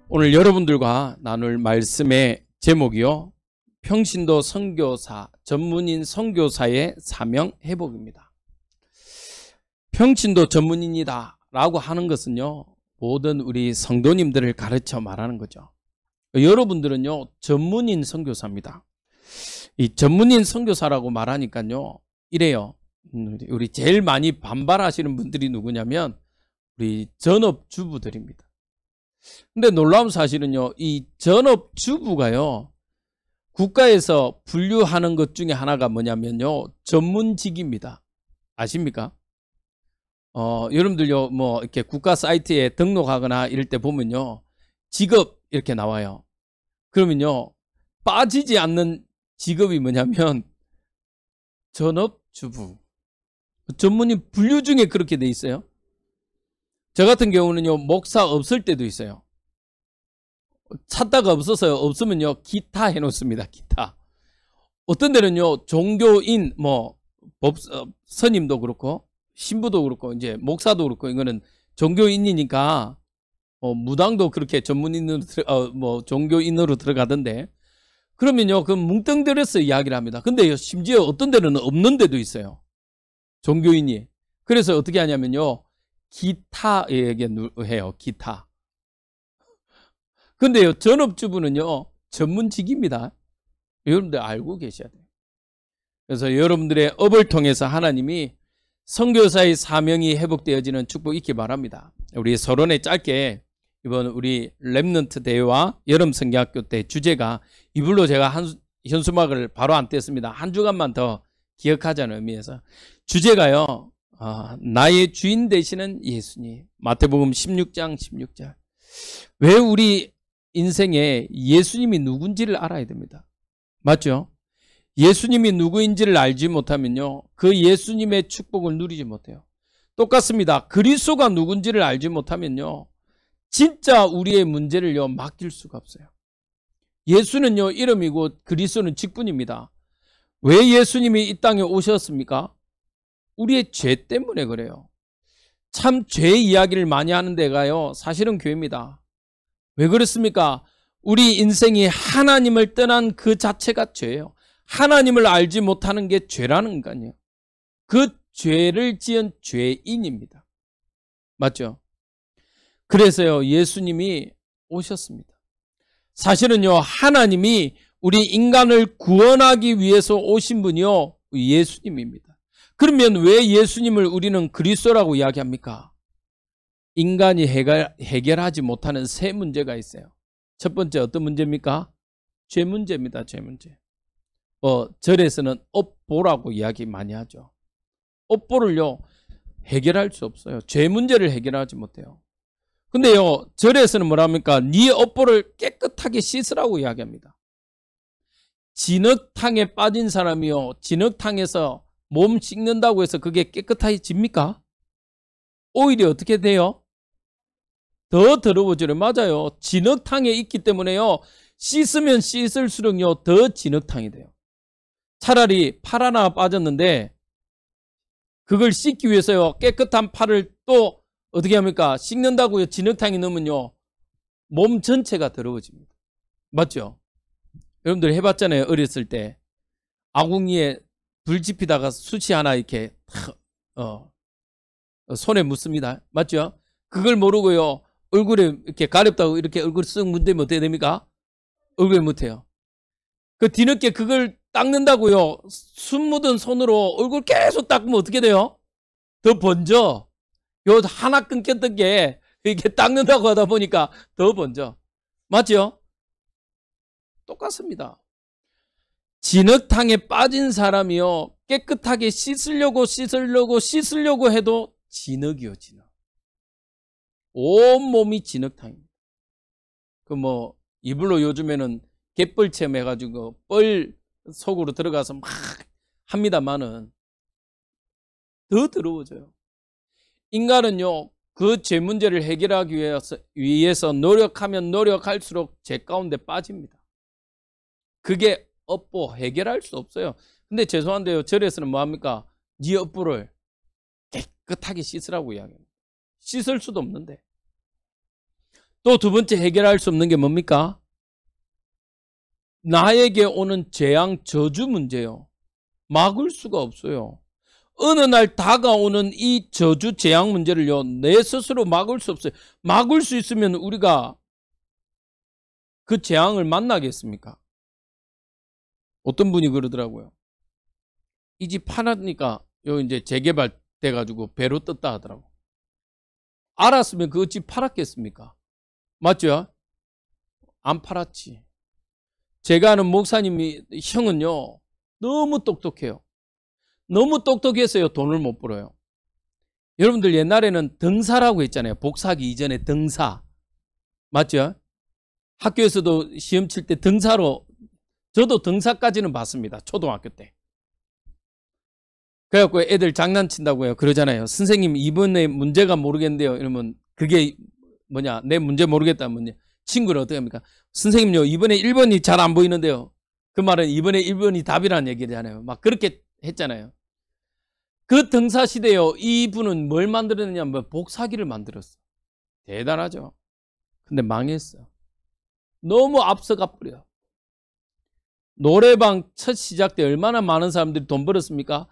오늘 여러분들과 나눌 말씀의 제목이요, 평신도 선교사, 전문인 선교사의 사명 회복입니다. 평신도 전문인이다 라고 하는 것은요, 모든 우리 성도님들을 가르쳐 말하는 거죠. 여러분들은요, 전문인 선교사입니다. 이 전문인 선교사라고 말하니까요, 이래요. 우리 제일 많이 반발하시는 분들이 누구냐면 우리 전업주부들입니다. 근데 놀라운 사실은요, 이 전업주부가요, 국가에서 분류하는 것 중에 하나가 뭐냐면요, 전문직입니다. 아십니까? 여러분들요, 뭐 이렇게 국가 사이트에 등록하거나 이럴 때 보면요, 직업 이렇게 나와요. 그러면요, 빠지지 않는 직업이 뭐냐면 전업주부. 전문인 분류 중에 그렇게 돼 있어요. 저 같은 경우는요, 목사 없을 때도 있어요. 찾다가 없어서요. 없으면요, 기타 해놓습니다. 기타. 어떤 데는요, 종교인, 스님도 그렇고, 신부도 그렇고, 이제 목사도 그렇고, 이거는 종교인이니까, 무당도 그렇게 전문인으로, 종교인으로 들어가던데, 그러면요, 그 뭉뚱그려서 이야기를 합니다. 근데 심지어 어떤 데는 없는 데도 있어요. 종교인이. 그래서 어떻게 하냐면요, 기타에게 해요. 기타. 근데요, 전업주부는요, 전문직입니다. 여러분들 알고 계셔야 돼요. 그래서 여러분들의 업을 통해서 하나님이 선교사의 사명이 회복되어지는 축복 있기 바랍니다. 우리 서론에 짧게 이번 우리 렘넌트 대회와 여름 성경학교 때 주제가 이불로 제가 현수막을 바로 안 뗐습니다. 한 주간만 더 기억하자는 의미에서 주제가요, 나의 주인 되시는 예수님. 마태복음 16장 16절. 왜 우리 인생에 예수님이 누군지를 알아야 됩니다. 맞죠? 예수님이 누구인지를 알지 못하면요, 그 예수님의 축복을 누리지 못해요. 똑같습니다. 그리스도가 누군지를 알지 못하면요, 진짜 우리의 문제를요, 맡길 수가 없어요. 예수는요, 이름이고 그리스도는 직분입니다. 왜 예수님이 이 땅에 오셨습니까? 우리의 죄 때문에 그래요. 참 죄 이야기를 많이 하는 데가요, 사실은 교회입니다. 왜 그렇습니까? 우리 인생이 하나님을 떠난 그 자체가 죄예요. 하나님을 알지 못하는 게 죄라는 거아니에요. 그 죄를 지은 죄인입니다. 맞죠? 그래서요, 예수님이 오셨습니다. 사실은요, 하나님이 우리 인간을 구원하기 위해서 오신 분이요, 예수님입니다. 그러면 왜 예수님을 우리는 그리스도라고 이야기합니까? 인간이 해결하지 못하는 세 문제가 있어요. 첫 번째 어떤 문제입니까? 죄 문제입니다. 죄 문제. 절에서는 업보라고 이야기 많이 하죠. 업보를요, 해결할 수 없어요. 죄 문제를 해결하지 못해요. 근데요, 절에서는 뭐랍니까? 네 업보를 깨끗하게 씻으라고 이야기합니다. 진흙탕에 빠진 사람이요, 진흙탕에서 몸 씻는다고 해서 그게 깨끗해집니까? 오히려 어떻게 돼요? 더 더러워져요. 맞아요. 진흙탕에 있기 때문에요, 씻으면 씻을수록요, 더 진흙탕이 돼요. 차라리 팔 하나 빠졌는데 그걸 씻기 위해서요, 깨끗한 팔을 또 어떻게 합니까? 씻는다고요, 진흙탕에 넣으면요, 몸 전체가 더러워집니다. 맞죠? 여러분들 해봤잖아요. 어렸을 때 아궁이에 불 지피다가 숯이 하나 이렇게 손에 묻습니다. 맞죠? 그걸 모르고요, 얼굴에 이렇게 가렵다고 이렇게 얼굴 쓱 문대면 어떻게 됩니까? 얼굴에 묻혀요. 그 뒤늦게 그걸 닦는다고요, 숯 묻은 손으로 얼굴 계속 닦으면 어떻게 돼요? 더 번져. 요 하나 끊겼던 게 이렇게 닦는다고 하다 보니까 더 번져. 맞죠? 똑같습니다. 진흙탕에 빠진 사람이요, 깨끗하게 씻으려고 해도 진흙이요, 진흙. 온몸이 진흙탕입니다. 이불로 요즘에는 갯벌 체험해가지고 뻘 속으로 들어가서 막 합니다만은 더 더러워져요. 인간은요, 그 죄 문제를 해결하기 위해서 노력하면 노력할수록 죄 가운데 빠집니다. 그게 업보 해결할 수 없어요. 근데 죄송한데요, 절에서는 뭐합니까? 네 업보를 깨끗하게 씻으라고 이야기합니다. 씻을 수도 없는데. 또 두 번째 해결할 수 없는 게 뭡니까? 나에게 오는 재앙 저주 문제요. 막을 수가 없어요. 어느 날 다가오는 이 저주 재앙 문제를요, 내 스스로 막을 수 없어요. 막을 수 있으면 우리가 그 재앙을 만나겠습니까? 어떤 분이 그러더라고요. 이 집 팔았니까 요 이제 재개발 돼가지고 배로 떴다 하더라고. 알았으면 그 집 팔았겠습니까? 맞죠? 안 팔았지. 제가 아는 목사님이 형은요, 너무 똑똑해요. 너무 똑똑해서요, 돈을 못 벌어요. 여러분들 옛날에는 등사라고 했잖아요. 복사하기 이전에 등사. 맞죠? 학교에서도 시험 칠 때 등사로, 저도 등사까지는 봤습니다. 초등학교 때. 그래갖고 애들 장난친다고요. 그러잖아요. 선생님 이번에 문제가 모르겠는데요. 이러면 그게 뭐냐, 내 문제 모르겠다면 친구를 어떻게 합니까? 선생님요, 이번에 1번이 잘 안 보이는데요. 그 말은 이번에 1번이 답이라는 얘기잖아요. 막 그렇게 했잖아요. 그 등사 시대요, 이분은 뭘 만들었느냐, 복사기를 만들었어. 대단하죠. 근데 망했어. 너무 앞서가 버려. 노래방 첫 시작 때 얼마나 많은 사람들이 돈 벌었습니까?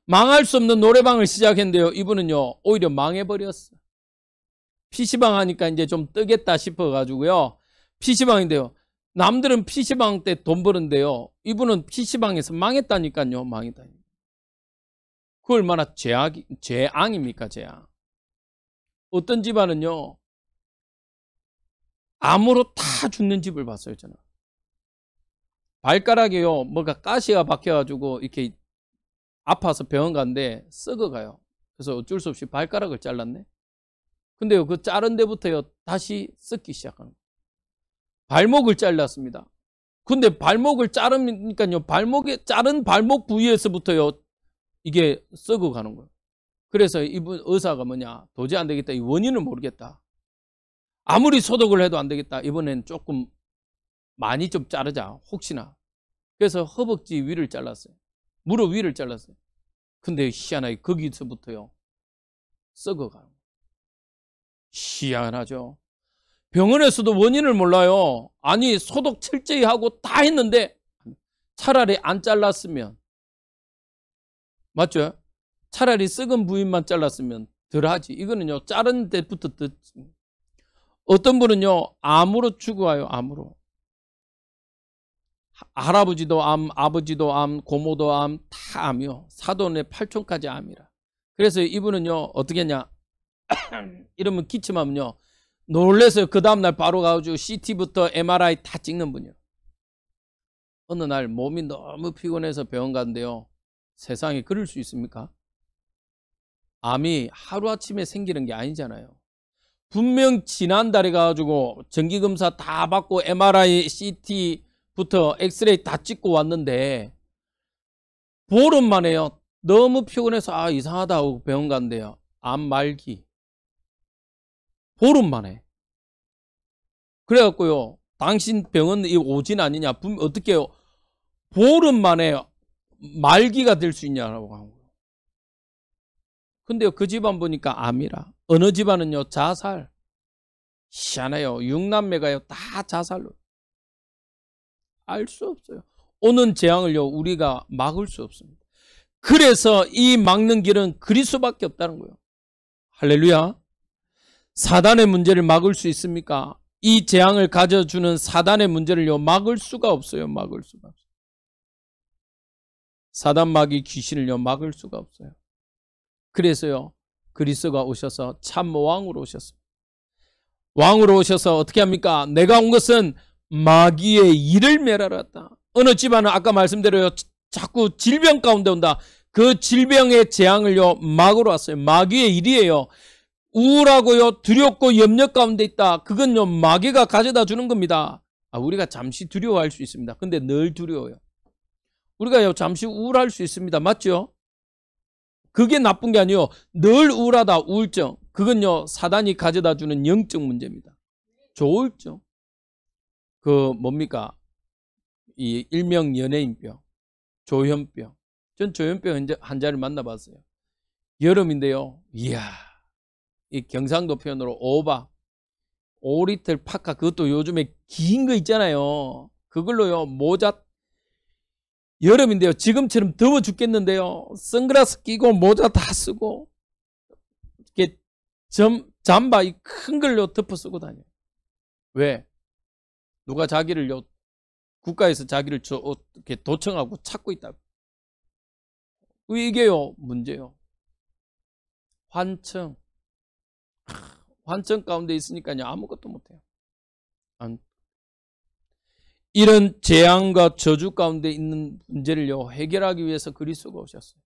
망할 수 없는 노래방을 시작했는데요, 이분은요, 오히려 망해버렸어. PC방 하니까 이제 좀 뜨겠다 싶어가지고요, PC방인데요, 남들은 PC방 때 돈 버는데요, 이분은 PC방에서 망했다니까요. 망했다니까. 그 얼마나 재앙입니까, 재앙. 어떤 집안은요, 암으로 다 죽는 집을 봤어요, 저는. 발가락에요, 뭐가 가시가 박혀가지고 이렇게 아파서 병원 갔는데 썩어가요. 그래서 어쩔 수 없이 발가락을 잘랐네. 근데요, 그 자른 데부터요, 다시 썩기 시작하는 거예요. 발목을 잘랐습니다. 근데 발목을 자르니까요, 자른 발목 부위에서부터요, 이게 썩어가는 거예요. 그래서 이분 의사가 뭐냐, 도저히 안 되겠다. 이 원인을 모르겠다. 아무리 소독을 해도 안 되겠다. 이번엔 조금 많이 좀 자르자. 혹시나. 그래서 허벅지 위를 잘랐어요. 무릎 위를 잘랐어요. 근데 희한하게 거기서부터요, 썩어가요. 희한하죠. 병원에서도 원인을 몰라요. 아니, 소독 철저히 하고 다 했는데 차라리 안 잘랐으면, 맞죠? 차라리 썩은 부위만 잘랐으면 덜하지. 이거는요, 자른 데부터 듣지. 어떤 분은요, 암으로 죽어요. 암으로. 할아버지도 암, 아버지도 암, 고모도 암, 다 암이요. 사돈의 8촌까지 암이라. 그래서 이분은요, 어떻게 했냐, 이러면 기침하면요, 놀래서 그 다음날 바로 가가지고 CT부터 MRI 다 찍는 분이요. 어느 날 몸이 너무 피곤해서 병원 갔는데요, 세상에 그럴 수 있습니까? 암이 하루아침에 생기는 게 아니잖아요. 분명 지난달에 가가지고 정기검사 다 받고 MRI, CT부터 엑스레이 다 찍고 왔는데 보름 만에요, 너무 피곤해서 이상하다 하고 병원 갔는데요, 암 말기. 보름 만에. 그래갖고요, 당신 병원 이 오진 아니냐, 어떻게 해요? 보름 만에 말기가 될 수 있냐라고 한 거예요. 근데요, 그 집안 보니까 암이라. 어느 집안은요, 자살. 희한해요. 6남매가요, 다 자살로. 알 수 없어요. 오는 재앙을요, 우리가 막을 수 없습니다. 그래서 이 막는 길은 그리스도밖에 없다는 거예요. 할렐루야. 사단의 문제를 막을 수 있습니까? 이 재앙을 가져주는 사단의 문제를요, 막을 수가 없어요. 막을 수가 없어요. 사단 마귀 귀신을요, 막을 수가 없어요. 그래서요, 그리스도가 오셔서 참 왕으로 오셨습니다. 왕으로 오셔서 어떻게 합니까? 내가 온 것은 마귀의 일을 멸하러 왔다. 어느 집안은 아까 말씀대로요, 자꾸 질병 가운데 온다. 그 질병의 재앙을요, 막으러 왔어요. 마귀의 일이에요. 우울하고요, 두렵고 염려 가운데 있다. 그건요, 마귀가 가져다 주는 겁니다. 우리가 잠시 두려워할 수 있습니다. 근데 늘 두려워요. 우리가요, 잠시 우울할 수 있습니다. 맞죠? 그게 나쁜 게 아니에요. 늘 우울하다, 우울증. 그건요, 사단이 가져다 주는 영적 문제입니다. 조울증. 뭡니까? 이 일명 연예인병, 조현병. 전 조현병 환자를 만나봤어요. 여름인데요, 이야, 이 경상도 표현으로 오바. 5리터 파카, 그것도 요즘에 긴 거 있잖아요. 그걸로요, 모자, 여름인데요, 지금처럼 더워 죽겠는데요, 선글라스 끼고 모자 다 쓰고 이렇게 잠바 이 큰 걸로 덮어 쓰고 다녀요. 왜? 누가 자기를요, 국가에서 자기를 이렇게 도청하고 찾고 있다고. 이게요, 문제요. 환청 가운데 있으니까요, 아무것도 못해요. 이런 재앙과 저주 가운데 있는 문제를요, 해결하기 위해서 그리스도가 오셨어요.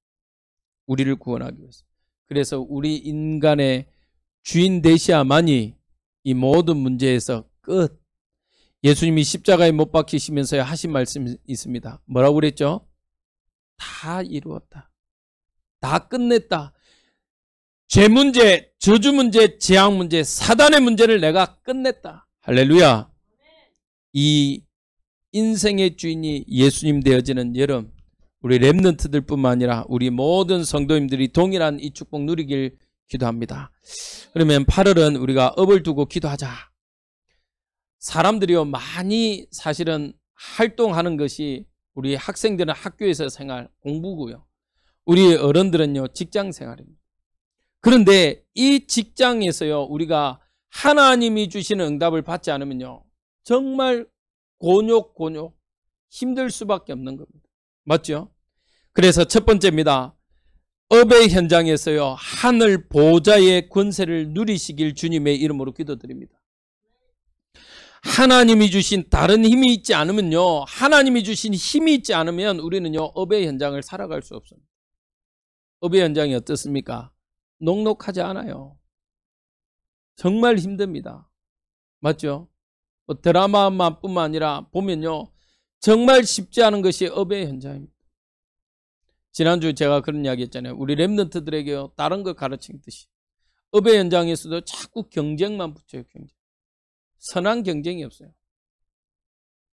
우리를 구원하기 위해서. 그래서 우리 인간의 주인 되셔야만이 이 모든 문제에서 끝. 예수님이 십자가에 못 박히시면서 하신 말씀이 있습니다. 뭐라고 그랬죠? 다 이루었다. 다 끝냈다. 죄 문제, 저주 문제, 재앙 문제, 사단의 문제를 내가 끝냈다. 할렐루야. 이 인생의 주인이 예수님 되어지는 여름, 우리 렘넌트들 뿐만 아니라 우리 모든 성도님들이 동일한 이 축복 누리길 기도합니다. 그러면 8월은 우리가 업을 두고 기도하자. 사람들이요, 많이 사실은 활동하는 것이, 우리 학생들은 학교에서 생활, 공부고요. 우리 어른들은요, 직장 생활입니다. 그런데 이 직장에서요, 우리가 하나님이 주시는 응답을 받지 않으면요, 정말 곤욕 힘들 수밖에 없는 겁니다. 맞죠? 그래서 첫 번째입니다. 업의 현장에서요, 하늘 보좌의 권세를 누리시길 주님의 이름으로 기도드립니다. 하나님이 주신 다른 힘이 있지 않으면요, 하나님이 주신 힘이 있지 않으면 우리는요, 업의 현장을 살아갈 수 없습니다. 업의 현장이 어떻습니까? 녹록하지 않아요. 정말 힘듭니다. 맞죠? 드라마만 뿐만 아니라 보면요, 정말 쉽지 않은 것이 업의 현장입니다. 지난주 제가 그런 이야기 했잖아요. 우리 렘넌트들에게요, 다른 걸 가르치듯이 업의 현장에서도 자꾸 경쟁만 붙여요. 경쟁. 선한 경쟁이 없어요.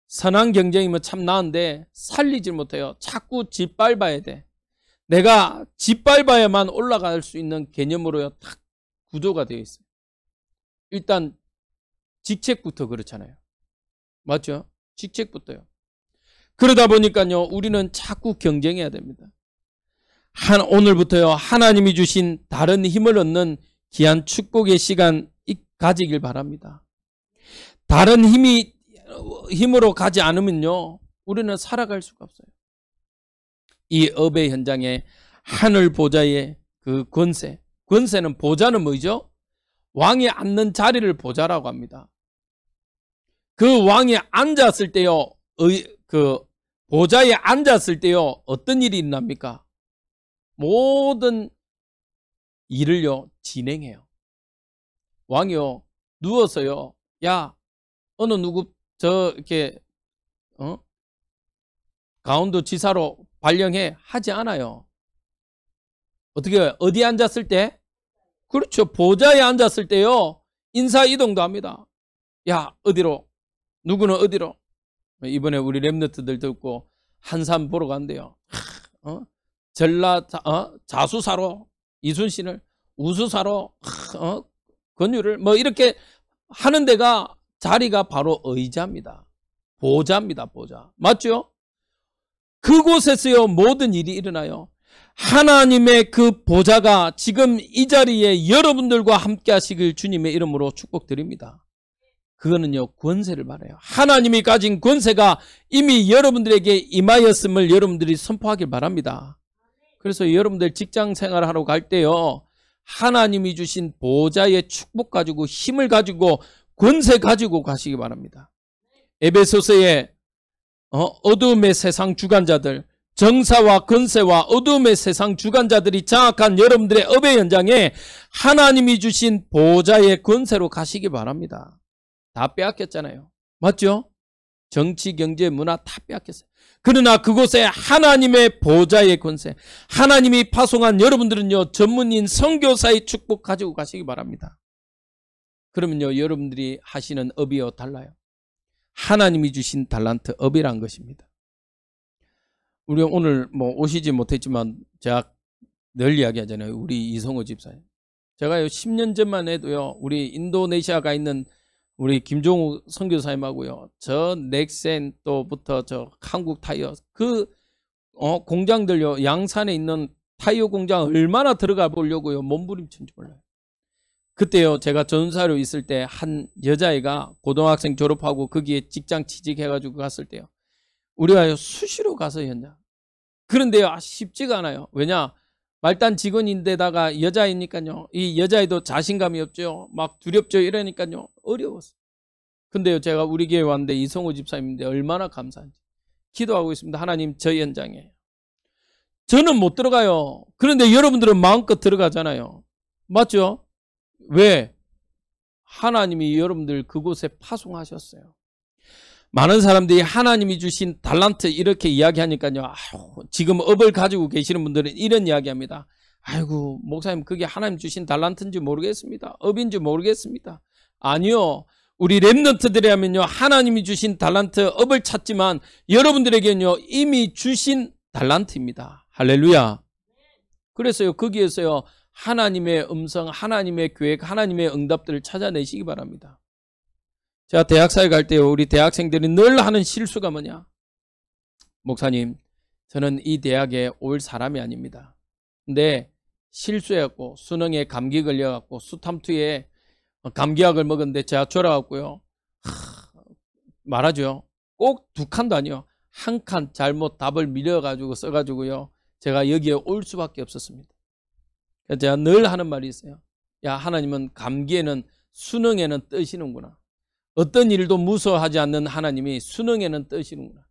선한 경쟁이면 참 나은데 살리질 못해요. 자꾸 짓밟아야 돼. 내가 짓밟아야만 올라갈 수 있는 개념으로요, 딱 구조가 되어 있어요. 일단 직책부터 그렇잖아요. 맞죠? 직책부터요. 그러다 보니까요, 우리는 자꾸 경쟁해야 됩니다. 오늘부터요, 하나님이 주신 다른 힘을 얻는 귀한 축복의 시간 가지길 바랍니다. 다른 힘으로 가지 않으면요, 우리는 살아갈 수가 없어요. 이 업의 현장에 하늘 보좌의 그 권세는, 보좌는 뭐죠? 왕이 앉는 자리를 보좌라고 합니다. 그 왕이 앉았을 때요, 그 보좌에 앉았을 때요, 어떤 일이 있납니까? 모든 일을요, 진행해요. 왕이요, 누워서요, 야, 어느 누구 이렇게 강원도 지사로 발령해, 하지 않아요. 어떻게, 어디 앉았을 때? 그렇죠. 보좌에 앉았을 때요, 인사 이동도 합니다. 야, 어디로? 누구는 어디로? 이번에 우리 렘넌트들 듣고 한산 보러 간대요. 자수사로 이순신을, 우수사로 권유를 뭐 이렇게 하는 데가, 자리가 바로 의자입니다. 보좌입니다. 보좌. 맞죠? 그곳에서요, 모든 일이 일어나요. 하나님의 그 보좌가 지금 이 자리에 여러분들과 함께 하시길 주님의 이름으로 축복드립니다. 그거는요, 권세를 말해요. 하나님이 가진 권세가 이미 여러분들에게 임하였음을 여러분들이 선포하길 바랍니다. 그래서 여러분들 직장 생활하러 갈 때요, 하나님이 주신 보좌의 축복 가지고, 힘을 가지고, 권세 가지고 가시기 바랍니다. 에베소서에 어두움의 세상 주관자들, 정사와 권세와 어두움의 세상 주관자들이 장악한 여러분들의 업의 현장에 하나님이 주신 보좌의 권세로 가시기 바랍니다. 다 빼앗겼잖아요. 맞죠? 정치, 경제, 문화 다 빼앗겼어요. 그러나 그곳에 하나님의 보좌의 권세, 하나님이 파송한 여러분들은요, 전문인 선교사의 축복 가지고 가시기 바랍니다. 그러면요, 여러분들이 하시는 업이요, 달라요. 하나님이 주신 달란트, 업이란 것입니다. 우리 오늘 뭐 오시지 못했지만 제가 늘 이야기하잖아요. 우리 이성호 집사님. 제가요, 10년 전만 해도요, 우리 인도네시아가 있는 우리 김종욱 선교사님하고요. 저 넥센 또부터 저 한국 타이어 그 공장들요. 양산에 있는 타이어 공장 얼마나 들어가 보려고요. 몸부림친지 몰라요. 그때요. 제가 전사로 있을 때 한 여자애가 고등학생 졸업하고 거기에 직장 취직해가지고 갔을 때요. 우리가 수시로 가서 현장. 그런데요. 쉽지가 않아요. 왜냐? 말단 직원인데다가 여자이니까요. 이 여자애도 자신감이 없죠. 막 두렵죠. 이러니까요. 어려웠어요. 근데요. 제가 우리 교회 왔는데 이성호 집사님인데 얼마나 감사한지. 기도하고 있습니다. 하나님 저희 현장에. 저는 못 들어가요. 그런데 여러분들은 마음껏 들어가잖아요. 맞죠? 왜? 하나님이 여러분들 그곳에 파송하셨어요. 많은 사람들이 하나님이 주신 달란트 이렇게 이야기하니까요. 아유, 지금 업을 가지고 계시는 분들은 이런 이야기합니다. 아이고 목사님 그게 하나님 주신 달란트인지 모르겠습니다. 업인지 모르겠습니다. 아니요. 우리 렘넌트들이라면요. 하나님이 주신 달란트 업을 찾지만 여러분들에게는요. 이미 주신 달란트입니다. 할렐루야. 그래서요. 거기에서요. 하나님의 음성, 하나님의 계획, 하나님의 응답들을 찾아내시기 바랍니다. 제가 대학사에 갈 때요. 우리 대학생들이 늘 하는 실수가 뭐냐? 목사님, 저는 이 대학에 올 사람이 아닙니다. 근데 실수해갖고 수능에 감기 걸려갖고 수탐투에 감기약을 먹었는데 제가 졸아갖고요. 말하죠. 꼭 2칸도 아니요. 1칸 잘못 답을 밀어가지고 써가지고요. 제가 여기에 올 수밖에 없었습니다. 그래서 제가 늘 하는 말이 있어요. 야, 하나님은 감기에는 수능에는 뜨시는구나. 어떤 일도 무서워하지 않는 하나님이 수능에는 뜨시는구나.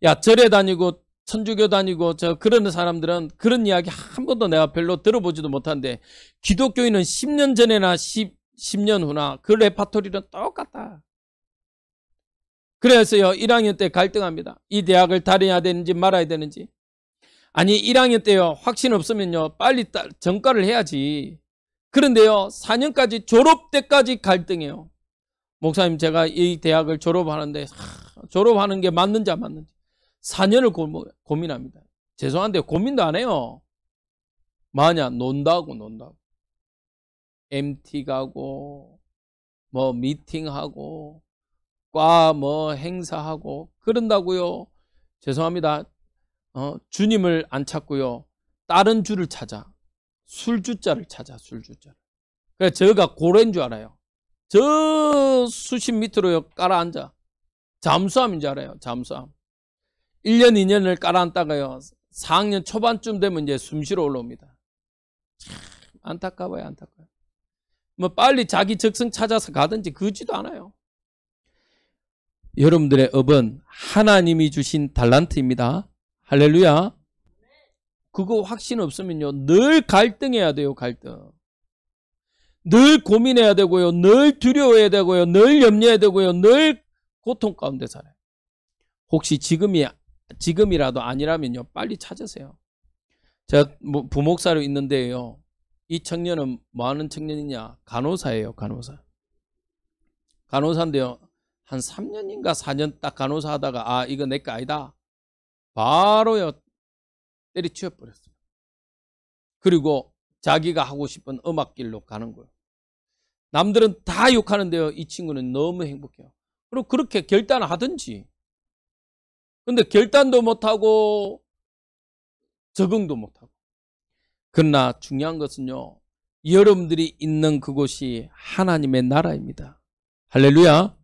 야, 절에 다니고 천주교 다니고 저 그런 사람들은 그런 이야기 한 번도 내가 별로 들어보지도 못한데 기독교인은 10년 전에나 10년 후나 그 레파토리는 똑같다. 그래서요 1학년 때 갈등합니다. 이 대학을 다녀야 되는지 말아야 되는지. 아니 1학년 때요 확신 없으면요 빨리 전과를 해야지. 그런데요 4년까지 졸업 때까지 갈등해요. 목사님 제가 이 대학을 졸업하는데 졸업하는 게 맞는지 안 맞는지 4년을 고민합니다. 죄송한데 고민도 안 해요. 뭐하냐 논다고 MT 가고 뭐 미팅하고 과 뭐 행사하고 그런다고요. 죄송합니다. 주님을 안 찾고요. 다른 주를 찾아. 술주자를 찾아. 술주자를. 그래서 저가 고래인 줄 알아요. 저 수십 밑으로 깔아앉아. 잠수함인 줄 알아요. 잠수함. 1년 2년을 깔아앉다가요. 4학년 초반쯤 되면 이제 숨쉬러 올라옵니다. 참 안타까워요. 안타까워요. 뭐 빨리 자기 적성 찾아서 가든지 그지도 않아요. 여러분들의 업은 하나님이 주신 달란트입니다. 할렐루야. 그거 확신 없으면요. 늘 갈등해야 돼요. 갈등. 늘 고민해야 되고요. 늘 두려워해야 되고요. 늘 염려해야 되고요. 늘 고통 가운데 살아요. 혹시 지금이라도 아니라면요. 빨리 찾으세요. 제가 부목사로 있는데요. 이 청년은 뭐 하는 청년이냐? 간호사예요. 간호사. 간호사인데요. 한 3년인가 4년 딱 간호사 하다가 이거 내 거 아니다. 바로요. 때리치워 버렸어요. 그리고 자기가 하고 싶은 음악길로 가는 거예요. 남들은 다 욕하는데요. 이 친구는 너무 행복해요. 그리고 그렇게 결단을 하든지. 근데 결단도 못하고 적응도 못하고. 그러나 중요한 것은요. 여러분들이 있는 그곳이 하나님의 나라입니다. 할렐루야.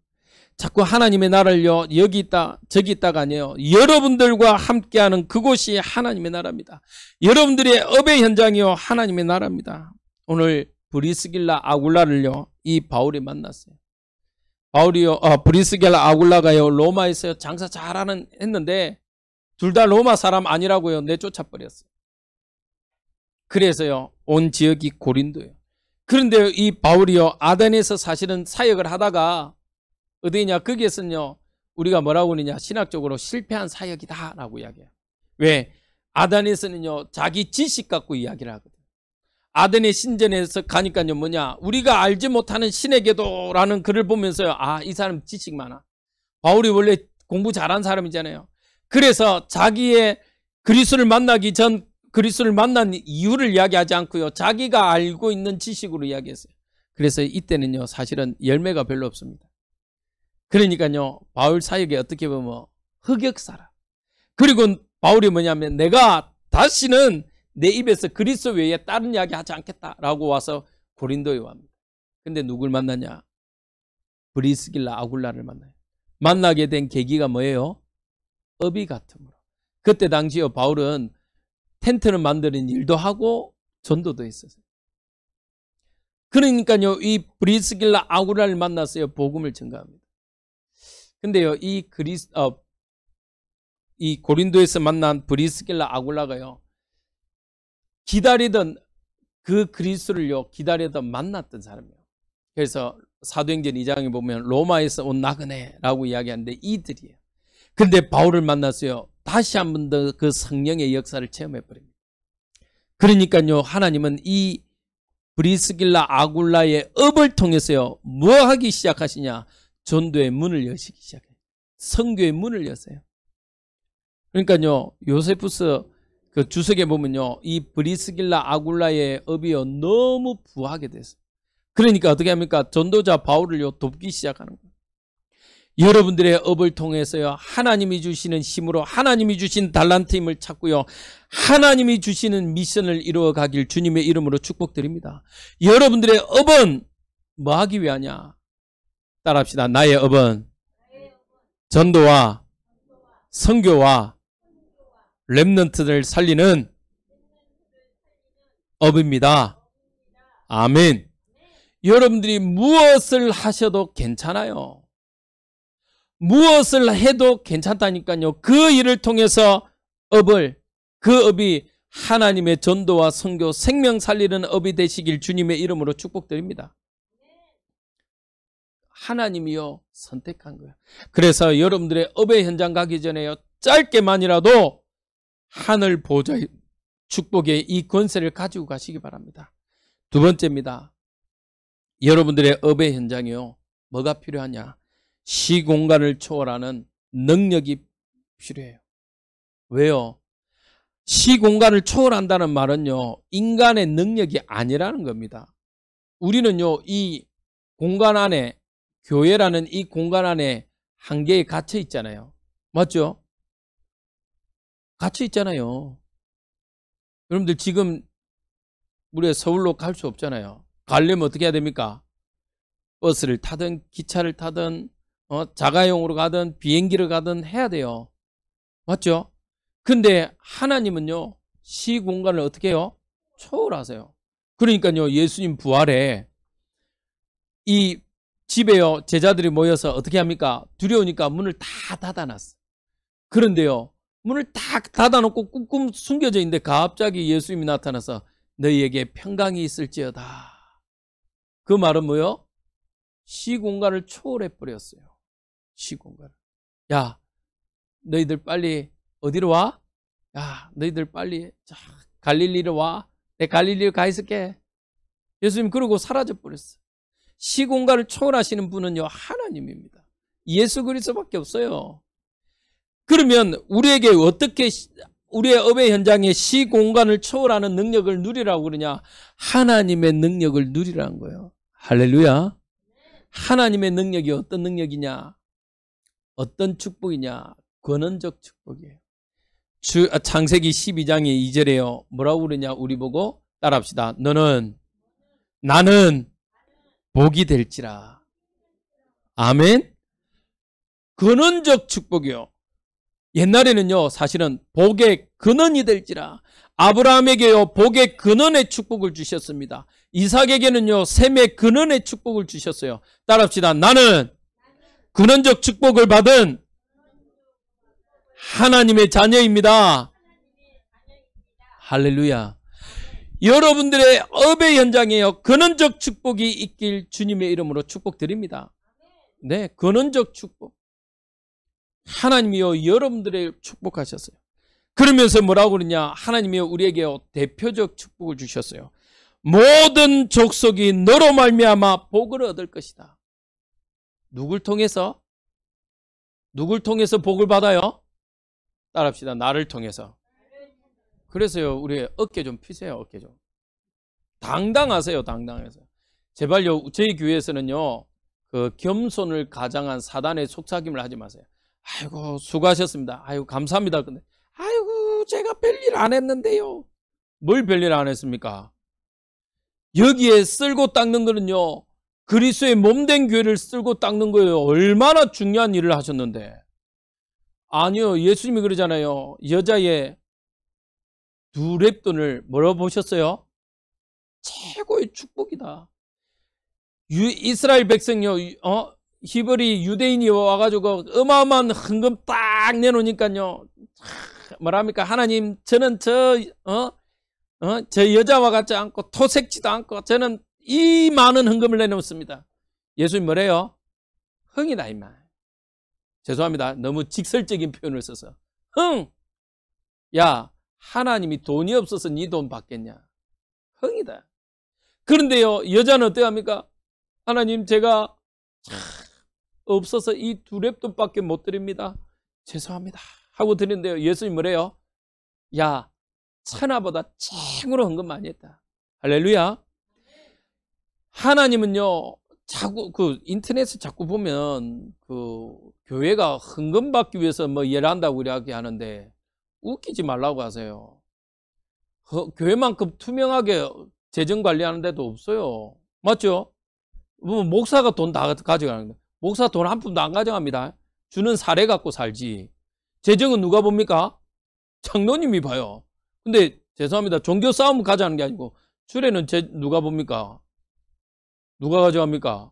자꾸 하나님의 나라를요. 여기 있다 저기 있다가 아니에요. 여러분들과 함께하는 그곳이 하나님의 나라입니다. 여러분들의 업의 현장이요. 하나님의 나라입니다. 오늘 브리스길라 아굴라를요. 이 바울이 만났어요. 바울이요. 브리스길라 아굴라가요. 로마에서 장사 잘하는 했는데 둘 다 로마 사람 아니라고요. 내쫓아 버렸어요. 그래서요. 온 지역이 고린도예요. 그런데 이 바울이요. 아덴에서 사실은 사역을 하다가 어디냐 거기에서는요. 우리가 뭐라고 하느냐 신학적으로 실패한 사역이다 라고 이야기해요. 왜? 아덴에서는요. 자기 지식 갖고 이야기를 하거든요. 아덴의 신전에서 가니까요. 뭐냐 우리가 알지 못하는 신의 계도라는 글을 보면서요. 이 사람 지식 많아. 바울이 원래 공부 잘한 사람이잖아요. 그래서 자기의 그리스도를 만나기 전 그리스도를 만난 이유를 이야기하지 않고요. 자기가 알고 있는 지식으로 이야기했어요. 그래서 이때는요. 사실은 열매가 별로 없습니다. 그러니까요, 바울 사역에 어떻게 보면 흑역사라. 그리고 바울이 뭐냐면 내가 다시는 내 입에서 그리스도 외에 다른 이야기 하지 않겠다라고 와서 고린도에 옵니다. 근데 누굴 만나냐? 브리스길라 아굴라를 만나요. 만나게 된 계기가 뭐예요? 업이 같음으로. 그때 당시에 바울은 텐트를 만드는 일도 하고 전도도 했었어요. 그러니까요, 이 브리스길라 아굴라를 만났어요. 복음을 증거합니다. 근데요, 이 고린도에서 만난 브리스길라 아굴라가요, 기다리던 그 그리스도를요, 기다리던 만났던 사람이에요. 그래서 사도행전 2장에 보면 로마에서 온 나그네라고 이야기하는데 이들이에요. 근데 바울을 만났어요. 다시 한 번 더 그 성령의 역사를 체험해버립니다. 그러니까요, 하나님은 이 브리스길라 아굴라의 업을 통해서요, 뭐 하기 시작하시냐? 전도의 문을 여시기 시작해요. 선교의 문을 여세요. 그러니까요, 요세푸스 그 주석에 보면요, 이 브리스길라 아굴라의 업이요, 너무 부하게 됐어요. 그러니까 어떻게 합니까? 전도자 바울을요, 돕기 시작하는 거예요. 여러분들의 업을 통해서요, 하나님이 주시는 힘으로 하나님이 주신 달란트 힘을 찾고요, 하나님이 주시는 미션을 이루어 가길 주님의 이름으로 축복드립니다. 여러분들의 업은 뭐 하기 위하냐? 따라합시다. 나의 업은 전도와 선교와 렘넌트를 살리는 업입니다. 아멘. 여러분들이 무엇을 하셔도 괜찮아요. 무엇을 해도 괜찮다니까요. 그 일을 통해서 그 업이 하나님의 전도와 선교, 생명 살리는 업이 되시길 주님의 이름으로 축복드립니다. 하나님이요, 선택한 거예요. 그래서 여러분들의 업의 현장 가기 전에요, 짧게만이라도 하늘 보좌의 축복의 이 권세를 가지고 가시기 바랍니다. 두 번째입니다. 여러분들의 업의 현장이요, 뭐가 필요하냐? 시공간을 초월하는 능력이 필요해요. 왜요? 시공간을 초월한다는 말은요, 인간의 능력이 아니라는 겁니다. 우리는요, 이 공간 안에, 교회라는 이 공간 안에 한계에 갇혀 있잖아요. 맞죠? 갇혀 있잖아요. 여러분들 지금 우리가 서울로 갈 수 없잖아요. 가려면 어떻게 해야 됩니까? 버스를 타든 기차를 타든 자가용으로 가든 비행기를 가든 해야 돼요. 맞죠? 근데 하나님은요, 시공간을 어떻게 해요? 초월하세요. 그러니까요, 예수님 부활에 이 집에요, 제자들이 모여서 어떻게 합니까? 두려우니까 문을 다 닫아놨어. 그런데요, 문을 딱 닫아놓고 꾹꾹 숨겨져 있는데 갑자기 예수님이 나타나서 너희에게 평강이 있을지어다. 그 말은 뭐요? 시공간을 초월해버렸어요. 시공간을. 야, 너희들 빨리 어디로 와? 야, 너희들 빨리 갈릴리로 와. 내 갈릴리로 가 있을게. 예수님 그러고 사라져버렸어. 시공간을 초월하시는 분은요, 하나님입니다. 예수 그리스도밖에 없어요. 그러면 우리에게 어떻게 우리의 업의 현장에 시공간을 초월하는 능력을 누리라고 그러냐? 하나님의 능력을 누리라는 거예요. 할렐루야. 하나님의 능력이 어떤 능력이냐? 어떤 축복이냐? 권원적 축복이에요. 창세기 12장의 2절에요. 뭐라고 그러냐? 우리 보고 따라합시다. 나는 복이 될지라. 아멘. 근원적 축복이요. 옛날에는요, 사실은 복의 근원이 될지라. 아브라함에게요, 복의 근원의 축복을 주셨습니다. 이삭에게는요, 셈의 근원의 축복을 주셨어요. 따라합시다. 나는 근원적 축복을 받은 하나님의 자녀입니다. 할렐루야. 여러분들의 업의 현장에요, 근원적 축복이 있길 주님의 이름으로 축복드립니다. 네, 근원적 축복. 하나님이요, 여러분들의 축복하셨어요. 그러면서 뭐라고 그러냐? 하나님이요, 우리에게요, 대표적 축복을 주셨어요. 모든 족속이 너로 말미암아 복을 얻을 것이다. 누굴 통해서? 누굴 통해서 복을 받아요? 따라합시다. 나를 통해서. 그래서요, 우리 어깨 좀 피세요. 어깨 좀. 당당하세요. 당당해서. 제발요, 저희 교회에서는요, 그 겸손을 가장한 사단의 속삭임을 하지 마세요. 아이고 수고하셨습니다. 아이고 감사합니다. 근데 아이고 제가 별일 안 했는데요. 뭘 별일 안 했습니까? 여기에 쓸고 닦는 거는요, 그리스도의 몸된 교회를 쓸고 닦는 거예요. 얼마나 중요한 일을 하셨는데. 아니요, 예수님이 그러잖아요. 여자의 두 랩돈을 뭐라고 보셨어요? 최고의 축복이다. 이스라엘 백성요, 히브리 유대인이 와가지고 어마어마한 헌금 딱 내놓으니까요, 뭐랍니까? 하나님, 저는 저 여자와 같지 않고 토색지도 않고 저는 이 많은 헌금을 내놓습니다. 예수님 뭐래요? 흥이다 이 말. 죄송합니다. 너무 직설적인 표현을 써서. 흥! 야, 하나님이 돈이 없어서 네 돈 받겠냐? 흥이다. 그런데요, 여자는 어떡합니까? 하나님, 제가 없어서 이 두 랩돈밖에 못 드립니다. 죄송합니다. 하고 드리는데요, 예수님 뭐래요? 야, 천하보다 최고로 헌금 많이 했다. 할렐루야. 하나님은요, 자꾸 인터넷에 자꾸 보면 교회가 헌금 받기 위해서 뭐 일한다고 이렇게 하는데 웃기지 말라고 하세요. 교회만큼 투명하게 재정 관리하는 데도 없어요. 맞죠? 뭐 목사가 돈 다 가져가는데 목사 돈 한 푼도 안 가져갑니다. 주는 사례 갖고 살지. 재정은 누가 봅니까? 장로님이 봐요. 근데 죄송합니다. 종교 싸움 가져가는 게 아니고 주례는 누가 봅니까? 누가 가져갑니까?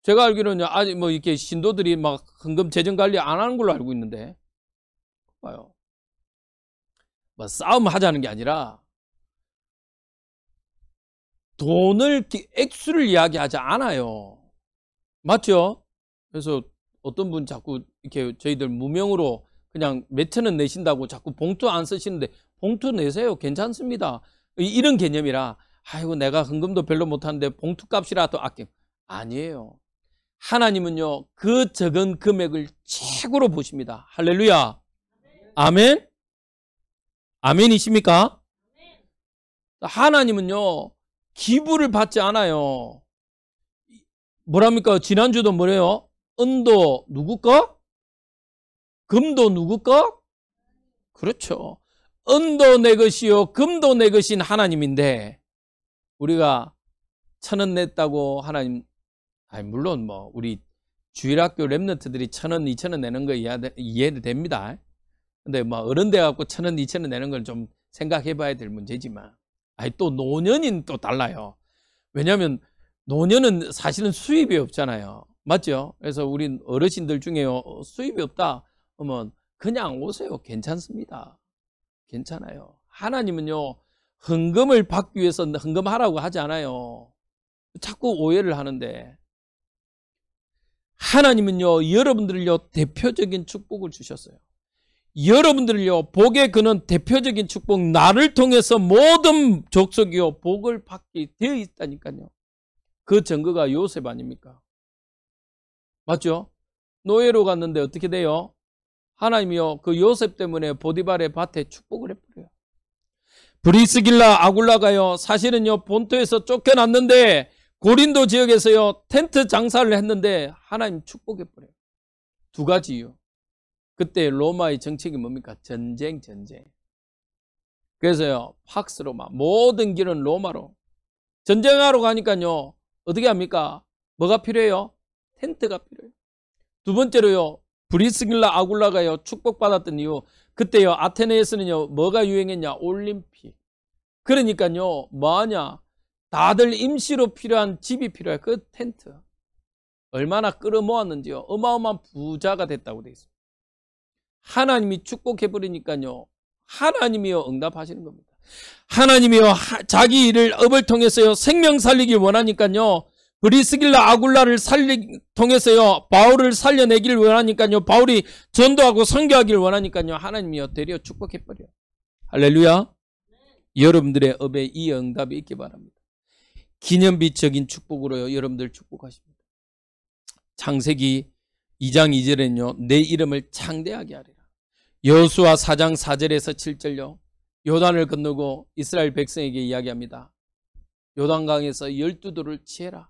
제가 알기로는 아직 뭐 이렇게 신도들이 막 헌금 재정 관리 안 하는 걸로 알고 있는데 봐요. 뭐 싸움 하자는 게 아니라 돈을 액수를 이야기하지 않아요. 맞죠? 그래서 어떤 분 자꾸 이렇게 저희들 무명으로 그냥 몇천 원 내신다고 자꾸 봉투 안 쓰시는데 봉투 내세요. 괜찮습니다. 이런 개념이라 아이고 내가 헌금도 별로 못하는데 봉투 값이라도 아껴. 아니에요. 하나님은요 그 적은 금액을 최고로 보십니다. 할렐루야. 아멘. 아멘이십니까? 하나님은요 기부를 받지 않아요. 뭐랍니까? 지난주도 뭐래요? 은도 누구 거? 금도 누구 거? 그렇죠. 은도 내 것이요 금도 내 것인 하나님인데 우리가 1,000원 냈다고 하나님, 물론 뭐 우리 주일학교 랩런트들이 1,000원, 2,000원 내는 거 이해됩니다. 근데 뭐 어른 돼 갖고 1,000원, 2,000원 내는 걸 좀 생각해 봐야 될 문제지만 또 노년인 또 달라요. 왜냐하면 노년은 사실은 수입이 없잖아요. 맞죠? 그래서 우리 어르신들 중에 수입이 없다 하면 그냥 오세요. 괜찮습니다. 괜찮아요. 하나님은요 헌금을 받기 위해서 헌금하라고 하지 않아요. 자꾸 오해를 하는데 하나님은요 여러분들을요 대표적인 축복을 주셨어요. 여러분들을요 복에 그는 대표적인 축복, 나를 통해서 모든 족속이요 복을 받게 되어 있다니까요. 그 증거가 요셉 아닙니까? 맞죠? 노예로 갔는데 어떻게 돼요? 하나님이요 그 요셉 때문에 보디발의 밭에 축복을 해버려요. 브리스길라 아굴라가요 사실은요 본토에서 쫓겨났는데 고린도 지역에서요 텐트 장사를 했는데 하나님 축복해버려요. 두 가지 이유. 그때 로마의 정책이 뭡니까? 전쟁. 그래서요 팍스 로마, 모든 길은 로마로. 전쟁하러 가니까요 어떻게 합니까? 뭐가 필요해요? 텐트가 필요해요. 두 번째로요 브리스길라 아굴라가요 축복받았던 이유, 그때요 아테네에서는요 뭐가 유행했냐? 올림픽. 그러니까요 뭐하냐? 다들 임시로 필요한 집이 필요해. 그 텐트 얼마나 끌어모았는지요. 어마어마한 부자가 됐다고 돼 있어요. 하나님이 축복해버리니까요 하나님이요 응답하시는 겁니다. 하나님이요 자기 일을 업을 통해서요 생명 살리길 원하니까요 브리스길라 아굴라를 통해서요 바울을 살려내길 원하니까요 바울이 전도하고 선교하길 원하니까요 하나님이요 되려 축복해버려요. 할렐루야. 여러분들의 업에 이 응답이 있기 바랍니다. 기념비적인 축복으로요 여러분들 축복하십니다. 창세기 2장 2절에는요 내 이름을 창대하게 하리라. 여호수아 4장 4절에서 7절요 요단을 건너고 이스라엘 백성에게 이야기합니다. 요단강에서 12도를 치해라.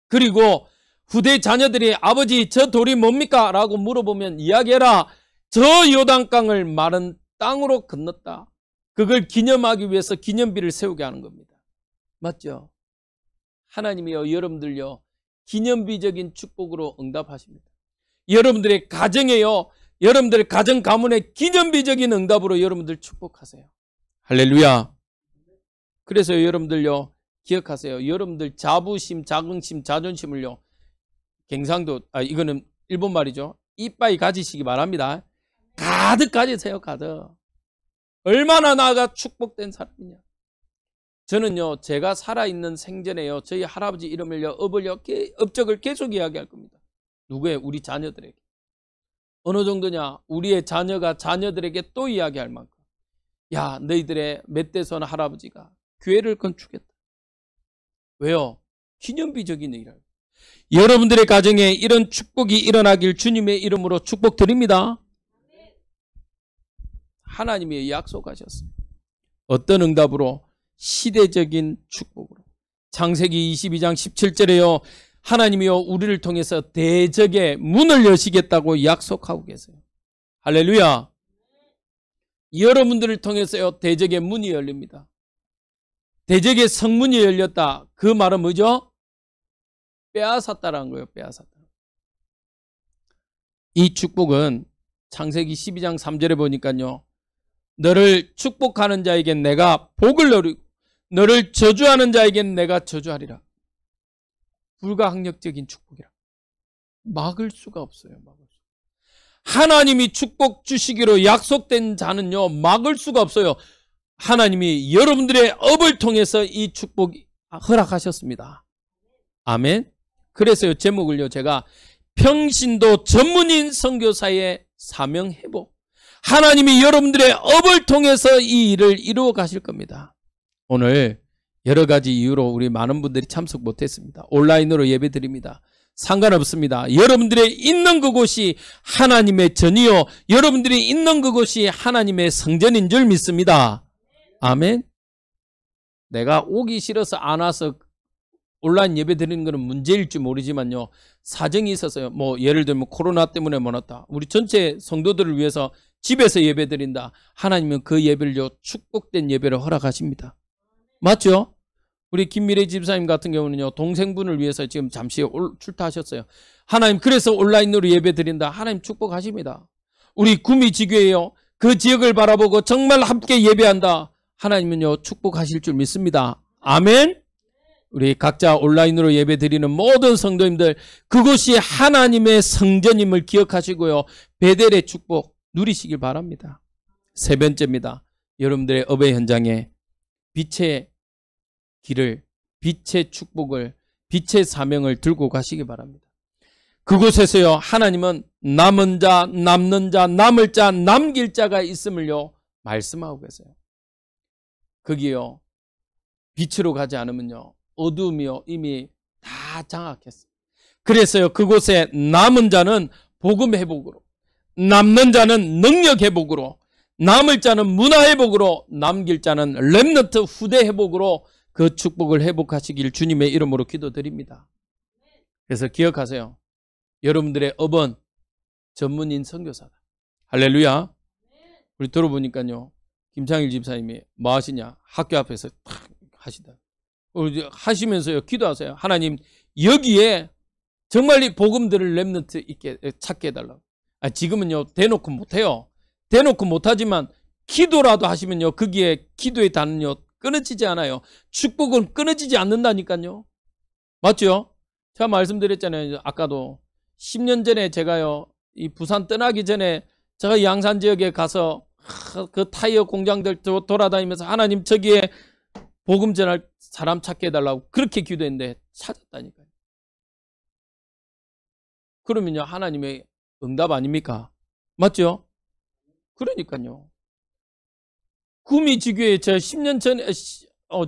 그리고 후대 자녀들이 아버지 저 돌이 뭡니까? 라고 물어보면 이야기해라. 저 요단강을 마른 땅으로 건넜다. 그걸 기념하기 위해서 기념비를 세우게 하는 겁니다. 맞죠? 하나님이요, 여러분들요, 기념비적인 축복으로 응답하십니다. 여러분들의 가정에요, 여러분들 가정 가문의 기념비적인 응답으로 여러분들 축복하세요. 할렐루야. 그래서 여러분들요, 기억하세요. 여러분들 자부심, 자긍심, 자존심을요, 경상도, 이거는 일본 말이죠. 이빠이 가지시기 바랍니다. 가득 가지세요, 가득. 얼마나 나가 축복된 사람이냐. 저는요, 제가 살아있는 생전에요, 저희 할아버지 이름을요, 업적을 계속 이야기할 겁니다. 누구예요? 우리 자녀들에게. 어느 정도냐? 우리의 자녀가 자녀들에게 또 이야기할 만큼. 야, 너희들의 멧대손 할아버지가 교회를 건축했다. 왜요? 기념비적인 일을. 여러분들의 가정에 이런 축복이 일어나길 주님의 이름으로 축복드립니다. 하나님이 약속하셨습니다. 어떤 응답으로? 시대적인 축복으로. 창세기 22장 17절에요. 하나님이요, 우리를 통해서 대적의 문을 여시겠다고 약속하고 계세요. 할렐루야. 여러분들을 통해서요, 대적의 문이 열립니다. 대적의 성문이 열렸다. 그 말은 뭐죠? 빼앗았다라는 거예요. 빼앗았다. 이 축복은 창세기 12장 3절에 보니까요, 너를 축복하는 자에겐 내가 복을 누리고 너를 저주하는 자에겐 내가 저주하리라. 불가항력적인 축복이라. 막을 수가 없어요. 막을 수. 하나님이 축복 주시기로 약속된 자는요, 막을 수가 없어요. 하나님이 여러분들의 업을 통해서 이 축복 허락하셨습니다. 아멘. 그래서 제목을요, 제가 평신도 전문인 선교사의 사명 회복. 하나님이 여러분들의 업을 통해서 이 일을 이루어 가실 겁니다. 오늘 여러 가지 이유로 우리 많은 분들이 참석 못했습니다. 온라인으로 예배 드립니다. 상관없습니다. 여러분들의 있는 그곳이 하나님의 전이요, 여러분들이 있는 그곳이 하나님의 성전인 줄 믿습니다. 아멘. 내가 오기 싫어서 안 와서 온라인 예배 드리는 것은 문제일지 모르지만요, 사정이 있어서요. 뭐 예를 들면 코로나 때문에 못 왔다. 우리 전체 성도들을 위해서 집에서 예배 드린다. 하나님은 그 예배를요, 축복된 예배를 허락하십니다. 맞죠? 우리 김미래 집사님 같은 경우는요, 동생분을 위해서 지금 잠시 출타하셨어요. 하나님, 그래서 온라인으로 예배 드린다. 하나님 축복하십니다. 우리 구미지교예요, 그 지역을 바라보고 정말 함께 예배한다. 하나님은요, 축복하실 줄 믿습니다. 아멘. 우리 각자 온라인으로 예배 드리는 모든 성도님들, 그곳이 하나님의 성전임을 기억하시고요, 베델의 축복 누리시길 바랍니다. 세 번째입니다. 여러분들의 업의 현장에 빛의 길을, 빛의 축복을, 빛의 사명을 들고 가시기 바랍니다. 그곳에서요, 하나님은 남은 자, 남는 자, 남을 자, 남길 자가 있음을요, 말씀하고 계세요. 거기요, 빛으로 가지 않으면요, 어두움이요, 이미 다 장악했어요. 그래서요, 그곳에 남은 자는 복음 회복으로, 남는 자는 능력 회복으로, 남을 자는 문화 회복으로, 남길 자는 렘넌트 후대 회복으로 그 축복을 회복하시길 주님의 이름으로 기도드립니다. 그래서 기억하세요. 여러분들의 업은 전문인 선교사다. 할렐루야. 우리 들어보니까요, 김창일 집사님이 뭐 하시냐, 학교 앞에서 탁 하시다. 하시면서요, 기도하세요. 하나님, 여기에 정말 이 복음들을 렘넌트 있게 찾게 해달라고. 지금은요, 대놓고 못해요. 대놓고 못하지만 기도라도 하시면요, 거기에 기도의 단은요, 끊어지지 않아요. 축복은 끊어지지 않는다니까요. 맞죠? 제가 말씀드렸잖아요. 아까도 10년 전에 제가요, 이 부산 떠나기 전에 제가 양산 지역에 가서 그 타이어 공장들 돌아다니면서 하나님, 저기에 복음 전할 사람 찾게 해달라고 그렇게 기도했는데 찾았다니까요. 그러면요, 하나님의 응답 아닙니까? 맞죠? 그러니까요. 구미지교에 저 10년 전에,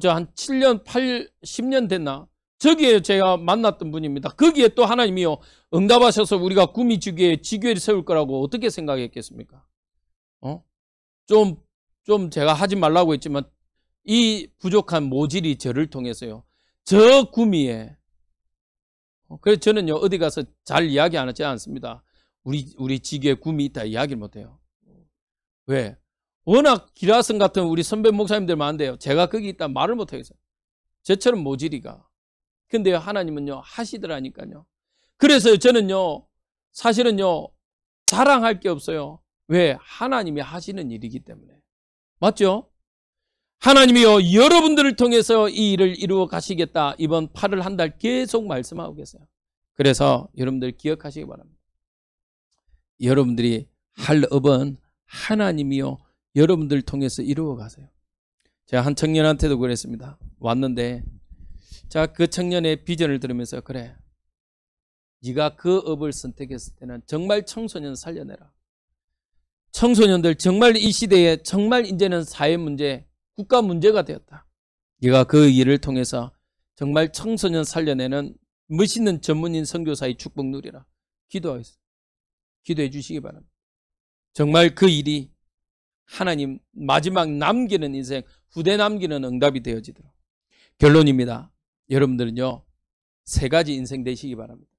저 한 7년, 10년 됐나? 저기에 제가 만났던 분입니다. 거기에 또 하나님이요, 응답하셔서 우리가 구미지교에 지교회를 세울 거라고 어떻게 생각했겠습니까? 좀 제가 하지 말라고 했지만, 이 부족한 모질이 저를 통해서요, 저 구미에 그래서 저는요, 어디 가서 잘 이야기 안 하지 않습니다. 우리 지교에 굼이 있다 이야기를 못해요. 왜? 워낙 기라성 같은 우리 선배 목사님들 많은데요. 제가 거기 있다 말을 못하겠어요. 저처럼 모질이가. 근데 하나님은요, 하시더라니까요. 그래서 저는요, 사실은요, 자랑할 게 없어요. 왜? 하나님이 하시는 일이기 때문에. 맞죠? 하나님이요, 여러분들을 통해서 이 일을 이루어 가시겠다. 이번 8월 한 달 계속 말씀하고 계세요. 그래서 여러분들 기억하시기 바랍니다. 여러분들이 할 업은 하나님이요, 여러분들 통해서 이루어 가세요. 제가 한 청년한테도 그랬습니다. 왔는데, 자, 그 청년의 비전을 들으면서, 그래, 네가 그 업을 선택했을 때는 정말 청소년 살려내라. 청소년들 정말 이 시대에 정말 이제는 사회 문제, 국가 문제가 되었다. 네가 그 일을 통해서 정말 청소년 살려내는 멋있는 전문인 선교사의 축복 누리라. 기도하겠습니다. 기도해 주시기 바랍니다. 정말 그 일이 하나님 마지막 남기는 인생, 후대 남기는 응답이 되어지도록. 결론입니다. 여러분들은요, 3가지 인생 되시기 바랍니다.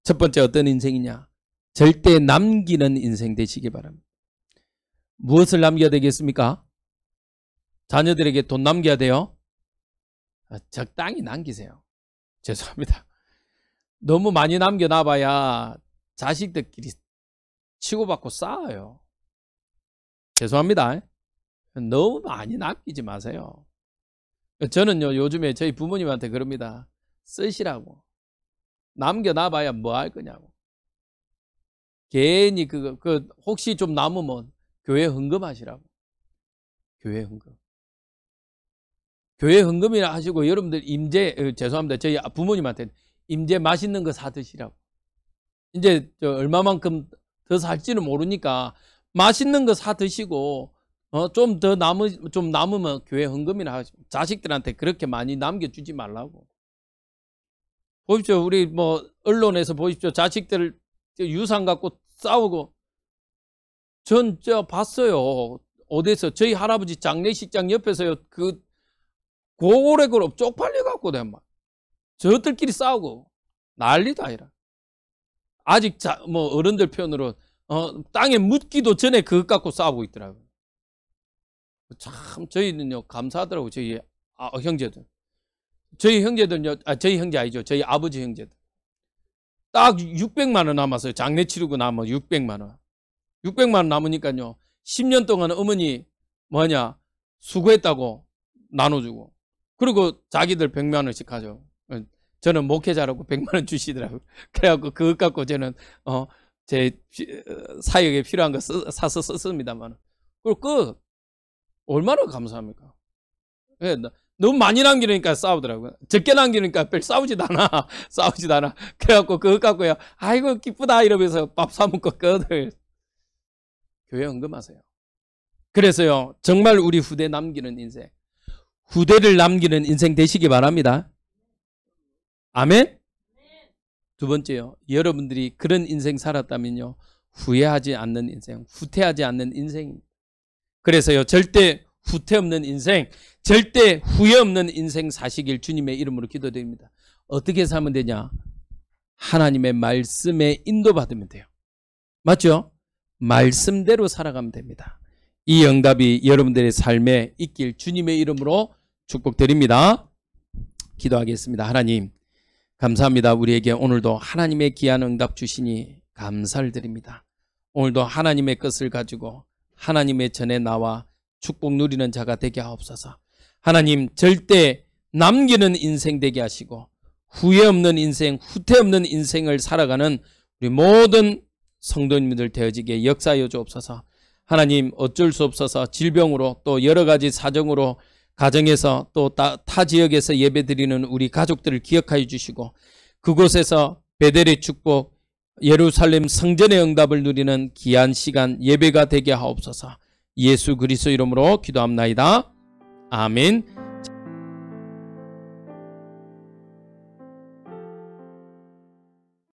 첫 번째 어떤 인생이냐? 절대 남기는 인생 되시기 바랍니다. 무엇을 남겨야 되겠습니까? 자녀들에게 돈 남겨야 돼요? 적당히 남기세요. 죄송합니다. 너무 많이 남겨놔봐야 자식들끼리 치고받고 싸워요. 죄송합니다. 너무 많이 남기지 마세요. 저는요, 요즘에 저희 부모님한테 그럽니다. 쓰시라고. 남겨놔봐야 뭐 할 거냐고. 괜히 혹시 좀 남으면 교회 헌금하시라고. 교회 헌금. 교회 헌금이라 하시고 여러분들 죄송합니다. 저희 부모님한테 임재 맛있는 거 사 드시라고. 이제 얼마만큼 더 살지는 모르니까 맛있는 거 사 드시고 좀 남으면 교회 헌금이나 하시고, 자식들한테 그렇게 많이 남겨주지 말라고. 보십시오. 우리 언론에서 보십시오. 자식들 유산 갖고 싸우고. 전 봤어요. 어디서 저희 할아버지 장례식장 옆에서요. 고래고로 쪽팔려갖고 저들끼리 싸우고 난리도 아니라. 아직 어른들 편으로 땅에 묻기도 전에 그것 갖고 싸우고 있더라고요. 참 저희는요, 감사하더라고요. 저희 형제들. 저희 형제들요, 저희 형제 아니죠. 저희 아버지 형제들. 딱 600만 원 남았어요. 장례 치르고 남아 600만 원. 600만 원 남으니까요, 10년 동안 어머니 수고했다고 나눠주고, 그리고 자기들 100만 원씩 가져. 저는 목회자라고 100만 원 주시더라고요. 그래갖고 그것 갖고 저는 제 사역에 필요한 거 사서 썼습니다만. 그리고 얼마나 감사합니까? 예, 너무 많이 남기니까 싸우더라고요. 적게 남기니까 별 싸우지도 않아. 싸우지도 않아. 그래갖고 그것 갖고요, 아이고 기쁘다 이러면서 밥 사먹고 끄덕. 교회 헌금하세요. 그래서요, 정말 우리 후대 남기는 인생, 후대를 남기는 인생 되시기 바랍니다. 아멘? 두 번째요, 여러분들이 그런 인생 살았다면요, 후회하지 않는 인생, 후퇴하지 않는 인생입니다. 그래서요, 절대 후퇴 없는 인생, 절대 후회 없는 인생 사시길 주님의 이름으로 기도드립니다. 어떻게 살면 되냐? 하나님의 말씀에 인도받으면 돼요. 맞죠? 말씀대로 살아가면 됩니다. 이 응답이 여러분들의 삶에 있길 주님의 이름으로 축복드립니다. 기도하겠습니다. 하나님, 감사합니다. 우리에게 오늘도 하나님의 귀한 응답 주시니 감사를 드립니다. 오늘도 하나님의 것을 가지고 하나님의 전에 나와 축복 누리는 자가 되게 하옵소서. 하나님, 절대 남기는 인생 되게 하시고 후회 없는 인생, 후퇴 없는 인생을 살아가는 우리 모든 성도님들 되어지게 역사하여 주옵소서. 하나님, 어쩔 수 없어서 질병으로 또 여러 가지 사정으로 가정에서 또 타 지역에서 예배드리는 우리 가족들을 기억하여 주시고, 그곳에서 베델의 축복, 예루살렘 성전의 응답을 누리는 귀한 시간 예배가 되게 하옵소서. 예수 그리스도 이름으로 기도합나이다. 아멘.